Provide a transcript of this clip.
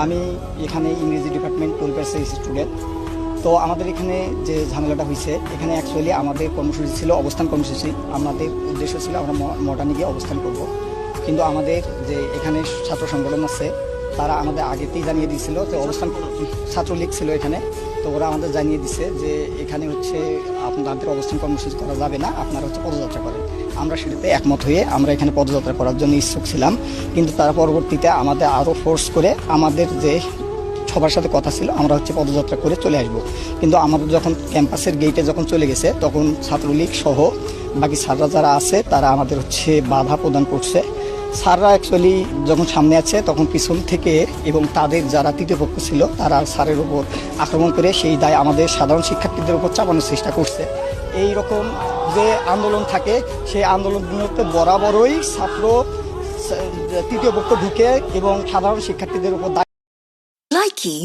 আমি এখানে ইংরেজি ডিপার্টমেন্ট 12 স্টুডেন্ট। তো আমাদের এখানে যে ঝামেলাটা হয়েছে, এখানে অ্যাকচুয়ালি আমাদের কর্মসূচি ছিল অবস্থান কর্মসূচি। আমাদের উদ্দেশ্য ছিল আমরা মডার্নে গিয়ে অবস্থান করব, কিন্তু আমাদের যে এখানে ছাত্র সংগঠন আছে তারা আমাদের আগেতেই জানিয়ে দিয়েছিল যে অবস্থান, ছাত্রলীগ ছিল এখানে। তো ওরা আমাদের জানিয়ে দিছে যে এখানে হচ্ছে আপনাদের অবস্থান কর্মসূচি করা যাবে না, আপনারা হচ্ছে পদযাত্রা করেন। আমরা সেটাতে একমত হয়ে আমরা এখানে পদযাত্রা করার জন্য ইচ্ছুক ছিলাম, কিন্তু তারা পরবর্তীতে আমাদের আরও ফোর্স করে আমাদের যে সবার সাথে কথা ছিল আমরা হচ্ছে পদযাত্রা করে চলে আসব। কিন্তু আমাদের যখন ক্যাম্পাসের গেটে যখন চলে গেছে তখন ছাত্রলীগ সহ বাকি স্যাররা যারা আছে তারা আমাদের হচ্ছে বাধা প্রদান করছে। স্যাররা অ্যাকচুয়ালি যখন সামনে আছে তখন পিছন থেকে এবং তাদের যারা তৃতীয় পক্ষ ছিল তারা স্যারের উপর আক্রমণ করে সেই দায় আমাদের সাধারণ শিক্ষার্থীদের উপর চাপানোর চেষ্টা করছে। এই রকম যে আন্দোলন থাকে সেই আন্দোলনগুলোতে বরাবরই ছাত্র তৃতীয় পক্ষ ঢুকে এবং সাধারণ শিক্ষার্থীদের উপর Likey